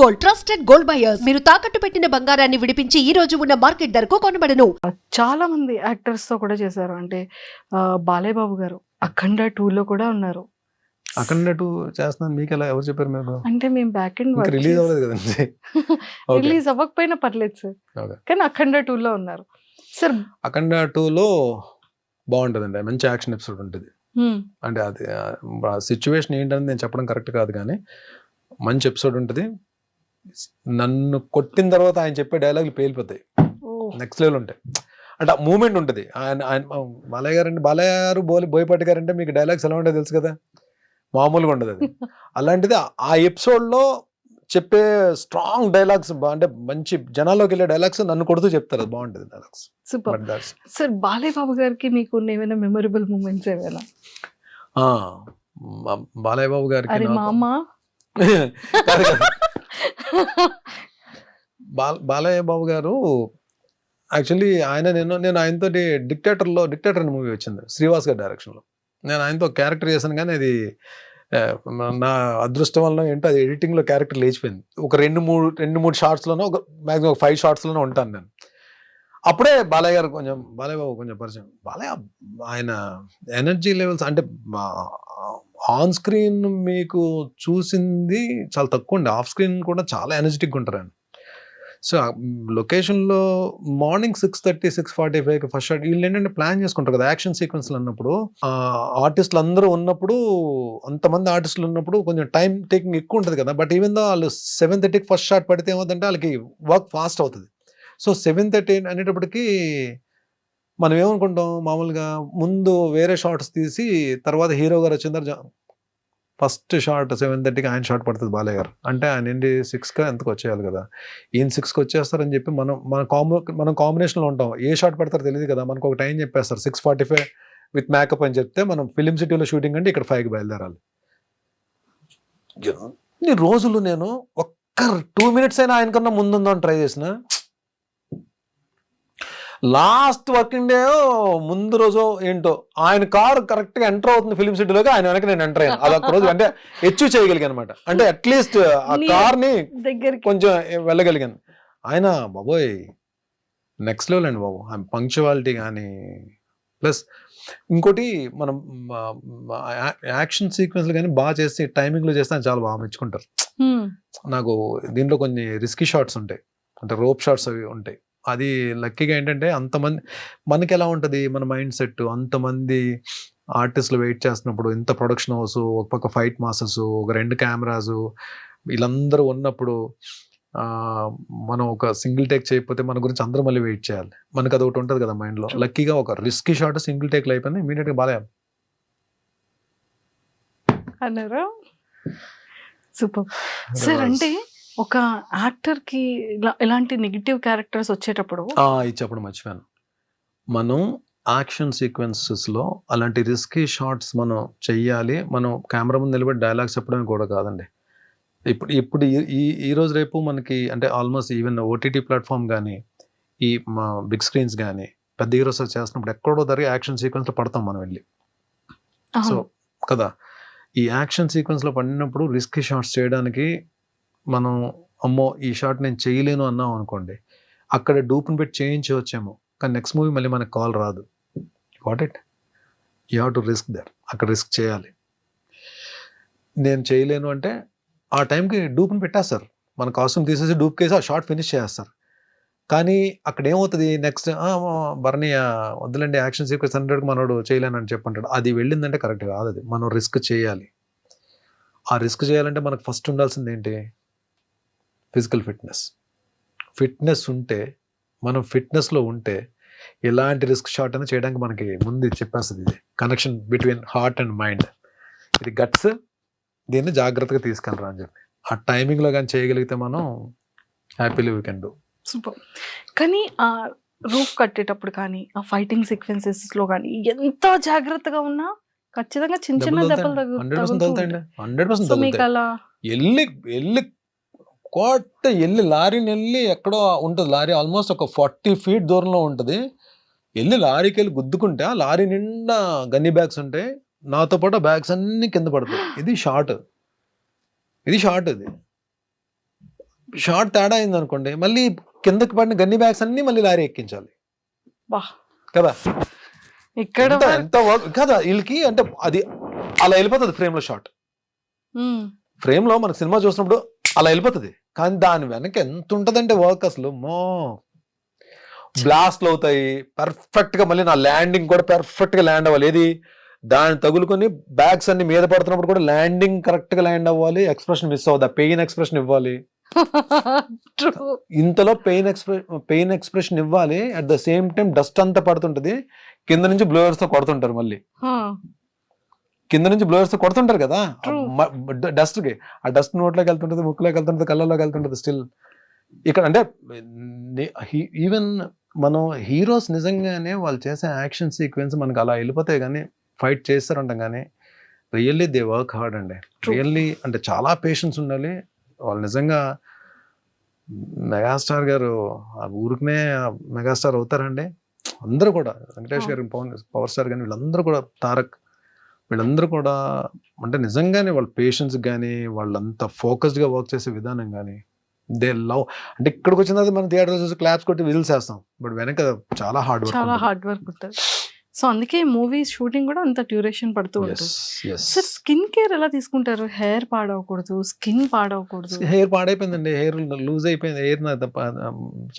Gold, trusted gold buyers. మీరు తాకట్టు పెట్టిన బంగారాన్ని విడిపించి ఈ రోజు ఉన్న మార్కెట్ ధరకు కొనబడను. చాలా మంది యాక్టర్స్ తో కూడా చేశారు. అంటే బాలయ్య బాబు గారు అఖండ 2 లో కూడా ఉన్నారు. అఖండ 2 చేస్తున్నాను మీకు ఎలా ఎవరు చెప్పారు మీకు? అంటే మేము బ్యాక్ అండ్ ఇంకా రిలీజ్ అవ్వలేదు కదండి. రిలీజ్ అవ్వకపోయినా పర్లేదు సార్, కానీ అఖండ 2 లో ఉన్నారు సార్. అఖండ 2లో బాగుంటుందండి, మంచి యాక్షన్ ఎపిసోడ్ ఉంటుంది. అంటే అది సిచ్యువేషన్ ఏంటని నేను చెప్పడం కరెక్ట్ కాదు, కానీ మంచి ఎపిసోడ్ ఉంటుంది. నన్ను కొట్టిన తర్వాత ఆయన చెప్పే డైలాగులు పేలిపోతాయి, నెక్స్ట్ లెవెల్ ఉంటాయి. అంటే ఆ మూమెంట్ ఉంటుంది. ఆయన బాలయ్య గారు అంటే బాలయ్య గారు బోయపాటి గారు అంటే మీకు డైలాగ్స్ ఎలా ఉంటాయో తెలుసు కదా, మామూలుగా ఉండదు అది. అలాంటిది ఆ ఎపిసోడ్లో చెప్పే స్ట్రాంగ్ డైలాగ్స్, అంటే మంచి జనాల్లోకి వెళ్ళే డైలాగ్స్ నన్ను కొడుతూ చెప్తారు, అది బాగుంటుంది dialogues. Super sir. Balayya Babu గారికి మీకు ఏమైనా మెమొరబుల్ మూమెంట్స్ ఏమైనా? బాలయ్య బాబు గారికి అరే మామ బాలయ్య బాబు గారు యాక్చువల్లీ నేను ఆయనతో డిక్టేటర్ అనే మూవీ వచ్చింది శ్రీవాస్ గారి డైరెక్షన్లో. నేను ఆయనతో క్యారెక్టర్ చేశాను, కానీ అది నా అదృష్టం వల్ల ఏంటో అది ఎడిటింగ్లో క్యారెక్టర్ లేచిపోయింది. ఒక రెండు మూడు షార్ట్స్లోనో, ఒక మ్యాక్సిమం ఒక 5 షార్ట్స్లోనో ఉంటాను నేను. అప్పుడే బాలయ్య గారు బాలయ్య బాబు కొంచెం పరిచయం. బాలయ్య ఆయన ఎనర్జీ లెవెల్స్ అంటే ఆన్ స్క్రీన్ మీకు చూసింది చాలా తక్కువ అండి, ఆఫ్ స్క్రీన్ కూడా చాలా ఎనర్జెటిక్గా ఉంటారు ఆయన. సో లొకేషన్లో మార్నింగ్ 6:30, 6:45 ఫస్ట్ షాట్. వీళ్ళు ఏంటంటే ప్లాన్ చేసుకుంటారు కదా యాక్షన్ సీక్వెన్స్లు అన్నప్పుడు. ఆర్టిస్టులు అందరూ ఉన్నప్పుడు, అంతమంది ఆర్టిస్టులు ఉన్నప్పుడు కొంచెం టైం టేకింగ్ ఎక్కువ ఉంటుంది కదా. బట్ ఈవెన్ దో వాళ్ళు 7:30కి ఫస్ట్ షాట్ పడితే ఏమవుతుందంటే వాళ్ళకి వర్క్ ఫాస్ట్ అవుతుంది. సో 7:30 అనేటప్పటికి మనం ఏమనుకుంటాం, మామూలుగా ముందు వేరే షార్ట్స్ తీసి తర్వాత హీరో గారు వచ్చిన తర్వాత ఫస్ట్ షార్ట్ 7:30కి ఆయన షార్ట్ పడుతుంది బాలయ్య గారు. అంటే ఆయన ఏంటి 6కి ఎంతకు వచ్చేయాలి కదా, ఈయన 6కి వచ్చేస్తారని చెప్పి మనం కాంబినేషన్లో ఉంటాం. ఏ షార్ట్ పడతారో తెలియదు కదా, మనకు ఒక టైం చెప్పేస్తారు 6:45 విత్ మేకప్ అని చెప్తే మనం ఫిలిం సిటీలో షూటింగ్ అంటే ఇక్కడ 5కి బయలుదేరాలి. ఎన్ని రోజులు నేను ఒక్క 2 minutes అయినా ఆయనకన్నా ముందుందని ట్రై చేసిన. లాస్ట్ వర్కింగ్ డే ముందు రోజు ఏంటో ఆయన కారు కరెక్ట్గా ఎంటర్ అవుతుంది ఫిలిం సిటీలోకి, ఆయన వెనక నేను ఎంటర్ అయ్యాను. అదొక రోజు అంటే అచీవ్ చేయగలిగాను అనమాట. అంటే అట్లీస్ట్ ఆ కార్ని కొంచెం వెళ్ళగలిగాను. ఆయన బాబోయ్ నెక్స్ట్ లెవెల్ అండి బాబు, ఆయన పంక్చువాలిటీ కానీ. ప్లస్ ఇంకోటి, మనం యాక్షన్ సీక్వెన్స్లు కానీ బాగా చేసి టైమింగ్లో చేస్తే ఆయన చాలా బాగా మెచ్చుకుంటారు. నాకు దీంట్లో కొన్ని రిస్కీ షాట్స్ ఉంటాయి, అంటే రోప్ షాట్స్ అవి ఉంటాయి. అది లక్కీగా ఏంటంటే అంతమంది మనకి ఎలా ఉంటుంది మన మైండ్ సెట్, అంతమంది ఆర్టిస్టులు వెయిట్ చేస్తున్నప్పుడు, ఇంత ప్రొడక్షన్ హౌస్, ఒక పక్క ఫైట్ మాస్టర్స్, ఒక 2 కెమెరాస్, వీళ్ళందరూ ఉన్నప్పుడు మనం ఒక సింగిల్ టేక్ చేయకపోతే మన గురించి అందరూ మళ్ళీ వెయిట్ చేయాలి. మనకు అది ఒకటి ఉంటుంది కదా మైండ్లో. లక్కీగా ఒక రిస్కీ షాట్ సింగిల్ టేక్లో అయిపోయింది, ఇమీడియట్గా బాలయ్య అన్నారా? Super sir. అంటే ఒక యాక్టర్ కి ఎలాంటి నెగిటివ్ క్యారెక్టర్స్ వచ్చేటప్పుడు ఇది చెప్పడం మర్చిపోయాను. మనం యాక్షన్ సీక్వెన్సెస్లో అలాంటి రిస్కీ షాట్స్ మనం చెయ్యాలి. మనం కెమెరా ముందు నిలబడి డైలాగ్స్ చెప్పడం కూడా కాదండి. ఇప్పుడు ఈ రోజు రేపు మనకి అంటే ఆల్మోస్ట్ ఈవెన్ ఓటీటీ ప్లాట్ఫామ్ కానీ, ఈ మా బిగ్ స్క్రీన్స్ కానీ, పెద్ద హీరోస్ చేస్తున్నప్పుడు ఎక్కడో దగ్గర యాక్షన్ సీక్వెన్స్లో పడతాం మనం వెళ్ళి. సో కదా, ఈ యాక్షన్ సీక్వెన్స్లో పడినప్పుడు రిస్కీ షాట్స్ చేయడానికి మనం అమ్మో ఈ షాట్ నేను చేయలేను అన్నాం అనుకోండి, అక్కడ డూప్ని పెట్టి చేయించవచ్చేమో, కానీ నెక్స్ట్ మూవీ మళ్ళీ మనకు కాల్ రాదు. What it you have to risk there. అక్కడ రిస్క్ చేయాలి. నేను చేయలేను అంటే ఆ టైంకి డూప్ని పెట్టేస్తారు, మన కాస్ట్యూమ్ తీసేసి డూప్ కేసి ఆ షార్ట్ ఫినిష్ చేస్తారు. కానీ అక్కడ ఏమవుతుంది, నెక్స్ట్ భరణి వద్దులండి యాక్షన్ సీక్వెన్స్ 100కి మనోడు చేయలేనని చెప్పంటాడు. అది వెళ్ళిందంటే కరెక్ట్ కాదు. అది మనం రిస్క్ చేయాలి. ఆ రిస్క్ చేయాలంటే మనకు ఫస్ట్ ఉండాల్సింది ఏంటి, ఫిజికల్ ఫిట్నెస్ ఉంటే, మనం ఫిట్నెస్లో ఉంటే ఎలాంటి రిస్క్ షాట్ అయినా చేయడానికి మనకి ముందు చెప్పేస్తుంది. ఇది connection between heart and mind, ఇది గట్స్, దీన్ని జాగ్రత్తగా తీసుకెళ్ళరా అని చెప్పి ఆ టైమింగ్లో కానీ చేయగలిగితే మనం happily we can do. Super. కానీ ఆ రూఫ్ కట్టేటప్పుడు కానీ, ఆ ఫైటింగ్ సీక్వెన్సెస్లో కానీ ఎంత జాగ్రత్తగా ఉన్నా ఖచ్చితంగా చిన్న చిన్న దెబ్బలు 100% మీకు అలా వెళ్ళి కోట వెళ్ళి లారీని వెళ్ళి ఎక్కడో ఉంటుంది, లారీ ఆల్మోస్ట్ ఒక 40 feet దూరంలో ఉంటుంది. వెళ్ళి లారీకి వెళ్ళి గుద్దుకుంటే ఆ లారీ నిండా గన్నీ బ్యాగ్స్ ఉంటాయి, నాతో పాటు బ్యాగ్స్ అన్ని కింద పడతాయి. ఇది షార్ట్. ఇది షార్ట్ తేడా అయింది అనుకోండి, మళ్ళీ కిందకి పడిన గన్ని బ్యాగ్స్ అన్ని మళ్ళీ లారీ ఎక్కించాలి బా కదా. ఇక్కడ ఎంత వర్క్ కదా వీళ్ళకి, అంటే అది అలా వెళ్ళిపోతుంది ఫ్రేమ్ లో షార్ట్. ఫ్రేమ్ లో మనకు సినిమా చూసినప్పుడు అలా వెళ్ళిపోతుంది, కానీ దాని వెనక ఎంత ఉంటదంటే వర్క్ అసలు బ్లాస్ట్లు అవుతాయి పర్ఫెక్ట్ గా, మళ్ళీ నా ల్యాండింగ్ కూడా పర్ఫెక్ట్ గా ల్యాండ్ అవ్వాలి. ఏది దాన్ని తగులుకొని బ్యాగ్స్ అన్ని మీద పడుతున్నప్పుడు కూడా ల్యాండింగ్ కరెక్ట్ గా ల్యాండ్ అవ్వాలి, ఎక్స్ప్రెషన్ మిస్ అవ్వదు, పెయిన్ ఎక్స్ప్రెషన్ ఇవ్వాలి. ఇంతలో పెయిన్ ఎక్స్ప్రెషన్ ఇవ్వాలి, at the same time dust అంతా పడుతుంటది, కింద నుంచి బ్లోయర్స్ తో కొడుతుంటారు, మళ్ళీ కింద నుంచి బ్లోయర్స్ తో కొడుతుంటారు కదా డస్ట్ కి, ఆ డస్ట్ నోట్లోకి వెళ్తుంటది, ముక్కులోకి వెళ్తుంటది, కళ్ళలోకి వెళ్తుంటది. స్టిల్ ఇక్కడ అంటే ఈవెన్ మనం హీరోస్ నిజంగానే వాళ్ళు చేసే యాక్షన్ సీక్వెన్స్ మనకు అలా వెళ్ళిపోతాయి, కానీ ఫైట్ చేస్తారంటాం, కానీ రియల్లీ దే వర్క్ హార్డ్ అండి. రియల్లీ అంటే చాలా పేషెన్స్ ఉండాలి వాళ్ళు. నిజంగా మెగాస్టార్ గారు ఆ ఊరికనే మెగాస్టార్ అవుతారండి. అందరూ కూడా వెంకటేష్ గారు, పవర్ స్టార్ కానీ వీళ్ళందరూ కూడా, తారక్ వీళ్ళందరూ కూడా అంటే నిజంగానే వాళ్ళ పేషెన్స్ కానీ వాళ్ళంతా ఫోకస్డ్గా వర్క్ చేసే విధానం కానీ దే లవ్. అంటే ఇక్కడికి వచ్చిన తర్వాత మనం థియేటర్ చూసి క్లాప్స్ కొట్టి విజిల్స్ వేస్తాం, బట్ వెనక చాలా హార్డ్ వర్క్ ఉంటుంది. సో అందుకే మూవీస్ షూటింగ్ కూడా అంత డ్యూరేషన్ పడుతూ ఉంటుంది. సార్ స్కిన్ కేర్ ఎలా తీసుకుంటారు? హెయిర్ పాడవకూడదు, స్కిన్ పాడవకూడదు. హెయిర్ పాడైపోయిందండి, హెయిర్ లూజ్ అయిపోయింది, హెయిర్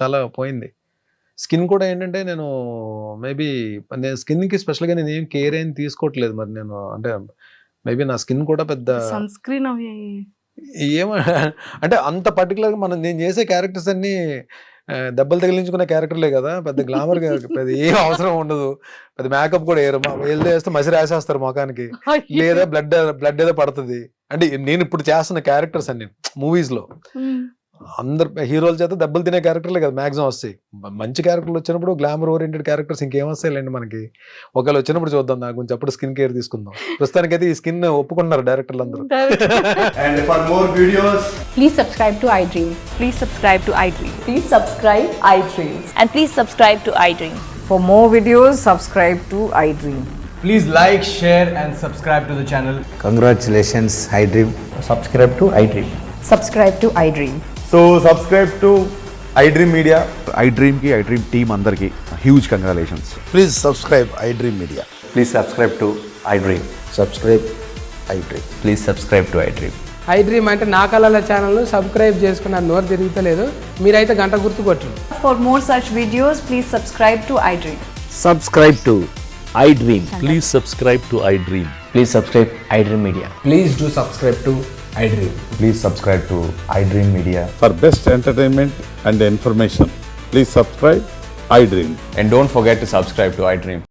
చాలా పోయింది. స్కిన్ కూడా ఏంటంటే నేను మేబీ నేను స్కిన్కి స్పెషల్గా నేను ఏం కేర్ ఏం తీసుకోవట్లేదు. మరి నేను అంటే మేబీ నా స్కిన్ కూడా పెద్ద సన్ స్క్రీన్ అవి ఏమో అంటే అంత పర్టికులర్గా నేను చేసే క్యారెక్టర్స్ అన్ని దెబ్బలు తగిలించుకునే క్యారెక్టర్లే కదా, పెద్ద గ్లామర్ పెద్ద ఏం అవసరం ఉండదు, పెద్ద మేకప్ కూడా వేయరు, వెళ్తే వేస్తే మసి రాసేస్తారు ముఖానికి, లేదా బ్లడ్ ఏదో పడుతుంది. అంటే నేను ఇప్పుడు చేస్తున్న క్యారెక్టర్స్ అన్ని మూవీస్ లో అందరు హీరోల చేత దెబ్బలు తినే క్యారెక్టర్లే కదా మ్యాక్సిమం వస్తాయి. మంచి క్యారెక్టర్లు వచ్చినప్పుడు గ్లామర్ ఓరియంటెడ్ క్యారెక్టర్స్ ఇంకేం వస్తాయిలేండి మనకి. ఒకవేళ వచ్చినప్పుడు చూద్దాం, నాకు కొంచెం అప్పుడు స్కిన్ కేర్ తీసుకుందాం. ప్రస్తుతానికైతే ఈ స్కిన్ ఒప్పుకున్నారు డైరెక్టర్లు అందరూ. And for more videos, Please subscribe to iDream. Please subscribe to iDream. Please subscribe iDream. And please subscribe to iDream. For more videos, subscribe to iDream. please like, share and subscribe to the channel. Congratulations, iDream. Subscribe to iDream. Subscribe to iDream. So subscribe to iDream Media. iDream ki iDream team andarki huge congratulations. Please subscribe iDream Media. Please subscribe to iDream. Subscribe iDream. Please subscribe to iDream. iDream అంటే నా కళల channel subscribe చేసుకున్న నోరు తిరుగుతలేదు, మీరైతే గంట గుర్తు కొట్టండి. For more such videos, please subscribe to iDream. Subscribe to iDream. Please subscribe to iDream. Please subscribe iDream Media. Please do subscribe to iDream. Please subscribe to iDream Media. For best entertainment and information, please subscribe iDream. And don't forget to subscribe to iDream.